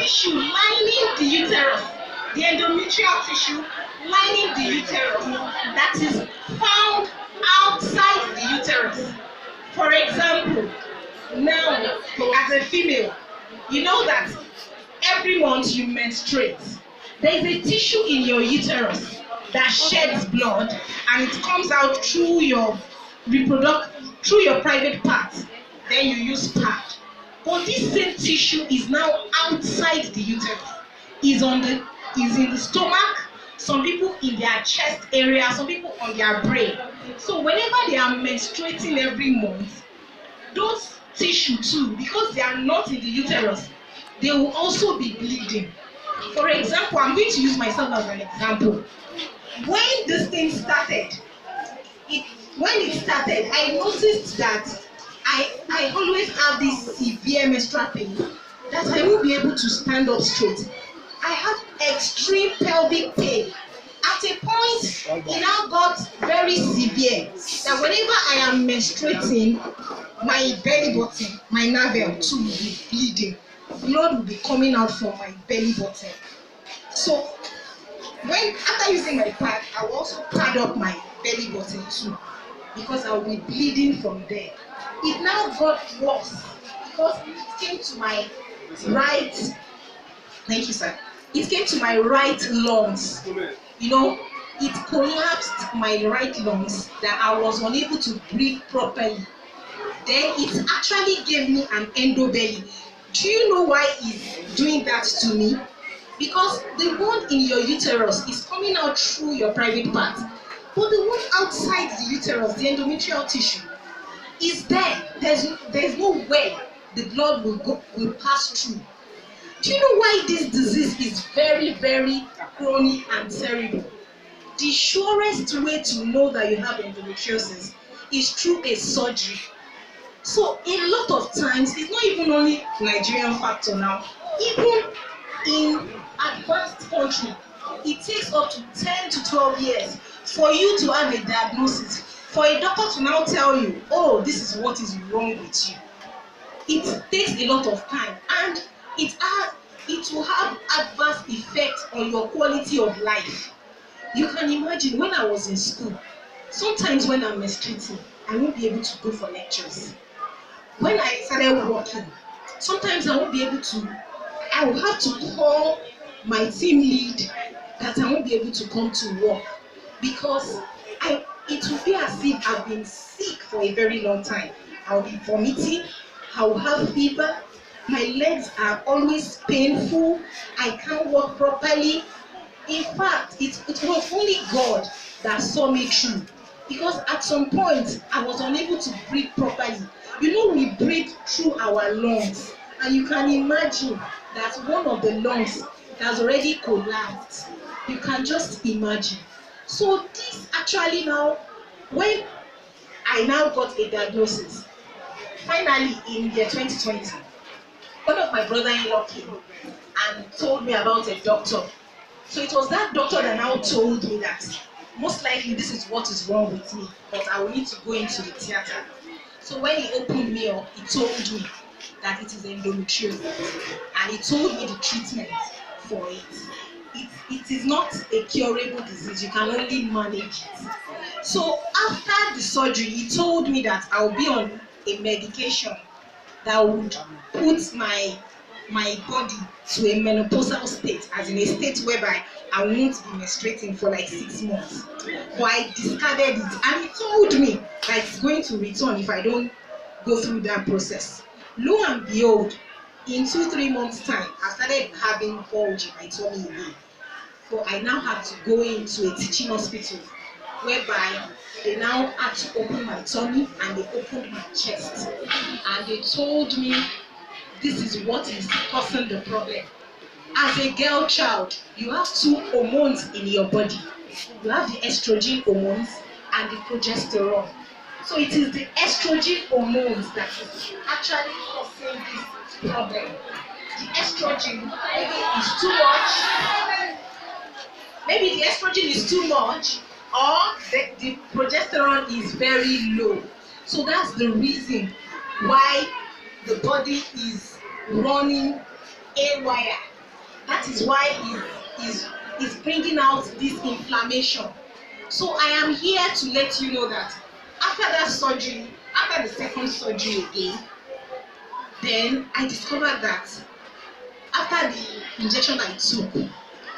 tissue lining the uterus, the endometrial tissue lining the uterus that is found outside the uterus. For example, now as a female, you know that every month you menstruate. There is a tissue in your uterus that sheds blood and it comes out through your through your private parts. Then you use pad. But this same tissue is now outside the uterus. Is in the stomach. Some people in their chest area. Some people on their brain. So whenever they are menstruating every month, those tissue too, because they are not in the uterus, they will also be bleeding. For example, I'm going to use myself as an example. When this thing started, I noticed that I always have this severe menstrual pain that I won't be able to stand up straight. I have extreme pelvic pain. At a point, it now got very severe that whenever I am menstruating, my belly button, my navel too will be bleeding. Blood will be coming out from my belly button. So, after using my pad, I will also pad up my belly button too, because I will be bleeding from there. It now got worse because it came to my right. Thank you, sir. It came to my right lungs. You know, it collapsed my right lungs that I was unable to breathe properly. Then it actually gave me an endo belly. Do you know why it's doing that to me? Because the one in your uterus is coming out through your private part, but the one outside the uterus, the endometrial tissue, is there. There's no way the blood will pass through. Do you know why this disease is very, very chronic and terrible? The surest way to know that you have endometriosis is through a surgery. So a lot of times, it's not even only Nigerian factor now, even in advanced country, it takes up to 10 to 12 years for you to have a diagnosis, for a doctor to now tell you, oh, this is what is wrong with you. It takes a lot of time, and it will have adverse effects on your quality of life. You can imagine when I was in school, sometimes when I'm menstruating, I won't be able to go for lectures. When I started working, sometimes I won't be able to, I will have to call my team lead that I won't be able to come to work because it will be as if I've been sick for a very long time. I'll be vomiting, I will have fever, my legs are always painful, I can't walk properly. In fact, it was only God that saw me through, because at some point I was unable to breathe properly. You know, we breathe through our lungs, and you can imagine that one of the lungs has already collapsed. You can just imagine. So this actually now, when I now got a diagnosis, finally in year 2020, one of my brother-in-law came and told me about a doctor. So it was that doctor that now told me that most likely this is what is wrong with me, but I will need to go into the theater. So when he opened me up, he told me that it is endometriosis, and he told me the treatment for it. It is not a curable disease, you can only manage it. So after the surgery, he told me that I will be on a medication that would put my body to a menopausal state, as in a state whereby I won't be menstruating for like 6 months. But I discarded it, and he told me that it's going to return if I don't go through that process. Lo and behold, in 2-3 months' time, I started having bulge in my tummy again. So I now had to go into a teaching hospital, whereby they now had to open my tummy and they opened my chest, and they told me this is what is causing the problem. As a girl child, you have 2 hormones in your body. You have the estrogen hormones and the progesterone. So it is the estrogen hormones that is actually causing this problem. The estrogen is too much. Maybe the estrogen is too much, or the progesterone is very low. So that's the reason why the body is running haywire. That is why is bringing out this inflammation. So I am here to let you know that after that surgery, after the second surgery again, then I discovered that after the injection I took,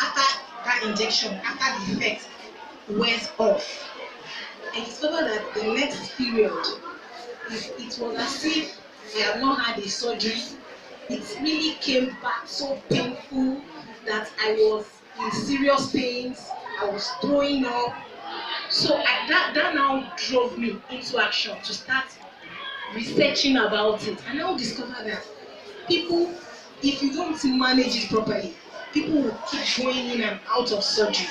after that injection, after the effect wears off, I discovered that the next period, it was as if I have not had a surgery. It really came back so painful that I was in serious pains. I was throwing up. So that now drove me into action to start researching about it. And now discover that people, if you don't manage it properly, people will keep going in and out of surgery.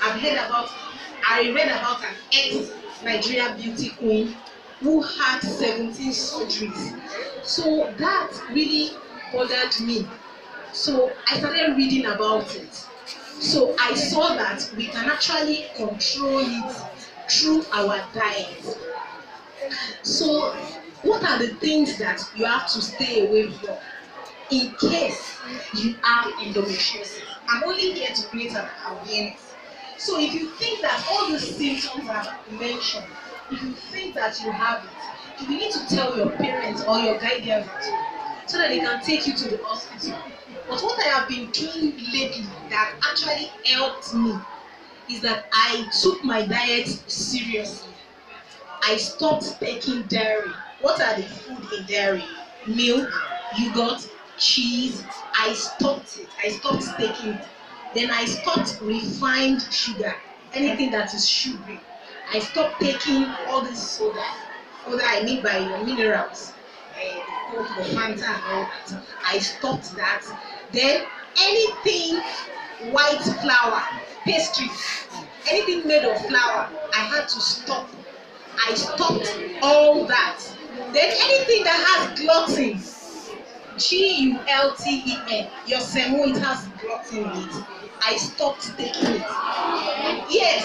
I read about an ex-Nigeria beauty queen who had 17 surgeries. So that really bothered me. So I started reading about it. So I saw that we can actually control it through our diet. So what are the things that you have to stay away from in case you have endometriosis? I'm only here to create an awareness. So if you think that all the symptoms I've mentioned, if you think that you have it, you need to tell your parents or your guardians so that they can take you to the hospital. But what I have been doing lately that actually helped me is that I took my diet seriously. I stopped taking dairy. What are the food in dairy? Milk, yogurt, cheese. I stopped it. I stopped taking it. Then I stopped refined sugar, anything that is sugary. I stopped taking all this soda. Soda I mean by your minerals, the Coke, the Fanta and all that. I stopped that. Then anything white flour, pastries, anything made of flour, I had to stop. I stopped all that. Then anything that has gluten, gluten, your semo, it has gluten in it. I stopped taking it. Yes.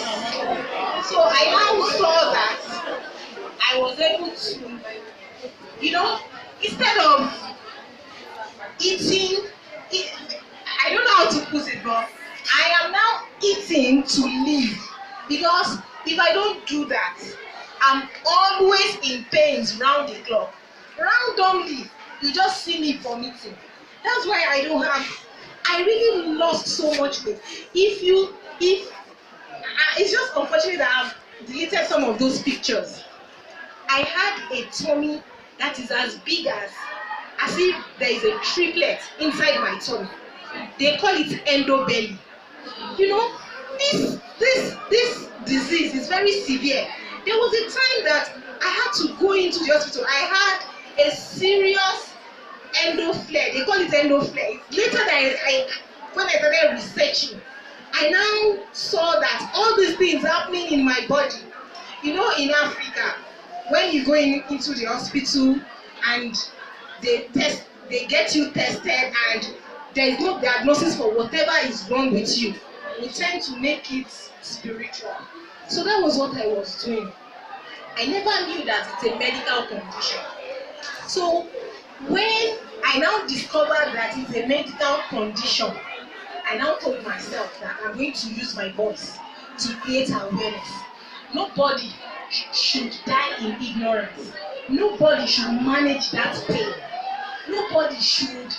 So I now saw that I was able to, instead of eating, I don't know how to put it, but I am now eating to live. Because if I don't do that, I'm always in pains round the clock. Randomly, you just see me vomiting. That's why I really lost so much weight. It's just unfortunate that I've deleted some of those pictures. I had a tummy that is as big as if there is a triplet inside my tummy. They call it endo belly. This disease is very severe. There was a time that I had to go into the hospital. I had a serious endo flare. They call it endo flare. Later when I started researching, I now saw that all these things happening in my body. In Africa, when you go into the hospital and they get you tested and there is no diagnosis for whatever is wrong with you, we tend to make it spiritual. So that was what I was doing. I never knew that it's a medical condition. So when I now discovered that it's a medical condition, I now told myself that I'm going to use my voice to create awareness. Nobody should die in ignorance. Nobody should manage that pain. Nobody should,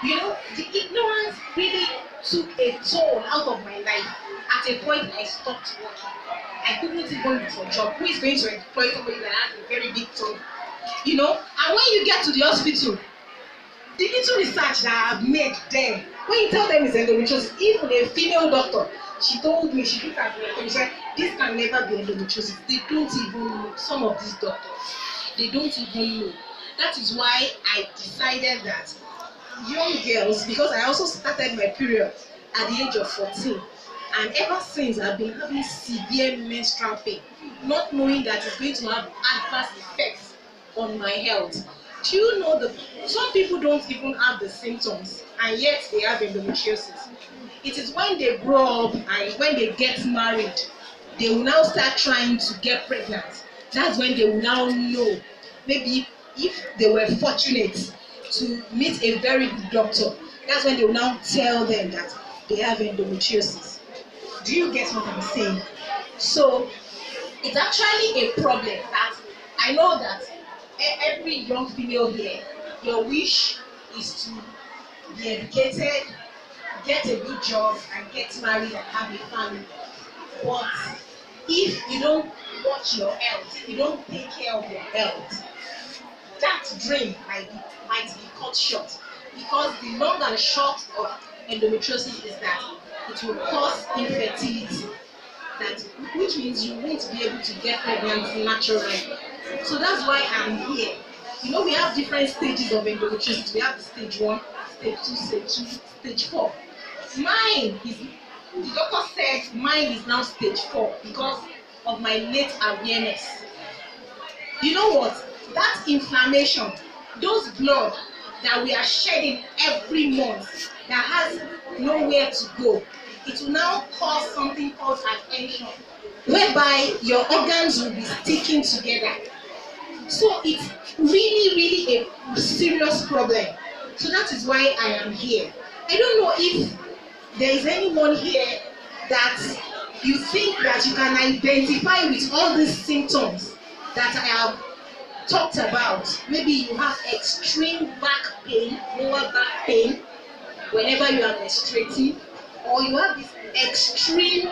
the ignorance really took a toll out of my life. At a point, I stopped working. I couldn't even look for a job. Who is going to employ somebody that has a very big tongue? And when you get to the hospital, the little research that I've made then, when you tell them it's endometriosis, even a female doctor, she told me, she looked at me and she said, this can never be endometriosis. They don't even know. Some of these doctors, they don't even know. That is why I decided that young girls, because I also started my period at the age of 14, and ever since I've been having severe menstrual pain, not knowing that it's going to have adverse effects on my health. Do you know some people don't even have the symptoms and yet they have endometriosis? It is when they grow up and when they get married, they will now start trying to get pregnant. That's when they will now know. Maybe if they were fortunate to meet a very good doctor, That's when they will now tell them that they have endometriosis. Do you get what I'm saying? So it's actually a problem that I know that every young female here, your wish is to be educated, get a good job, and get married and have a family. But if you don't watch your health, if you don't take care of your health, that dream might be cut short, because the long and short of endometriosis is that it will cause infertility, that which means you won't be able to get pregnant naturally. So that's why I'm here. You know, we have different stages of endometriosis. We have the stage 1, stage 2, stage 4. Mine is, the doctor said mine is now stage 4 because of my late awareness. You know what? That inflammation, those blood that we are shedding every month that has nowhere to go, it will now cause something called adhesion, whereby your organs will be sticking together. So it's really a serious problem. So that is why I am here. I don't know if there is anyone here that you think that you can identify with all these symptoms that I have talked about. Maybe you have extreme back pain, lower back pain, whenever you are menstruating, or you have this extreme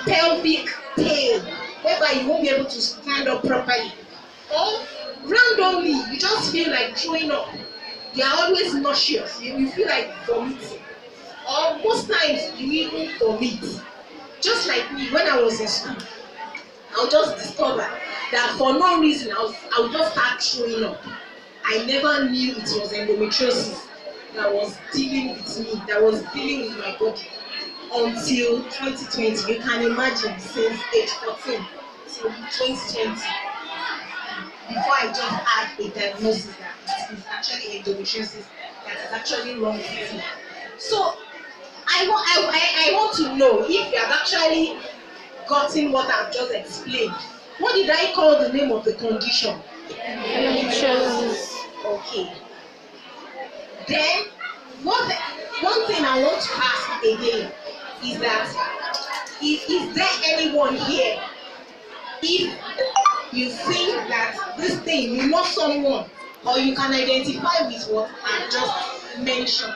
pelvic pain, whereby you won't be able to stand up properly, or randomly you just feel like throwing up. You are always nauseous. You feel like vomiting, or most times you even vomit. Just like me, when I was in school, I'll just discover that for no reason I'll just start throwing up. I never knew it was endometriosis that was dealing with me, that was dealing with my body until 2020. You can imagine, since age 14 till 2020, before I just had a diagnosis that it is actually endometriosis that is actually wrong with me. So I want to know if you have actually gotten what I've just explained. What did I call the name of the condition? Endometriosis. Okay. Then one thing I want to ask again is that is there anyone here, if you think that this thing, you know someone, or you can identify with what I just mentioned,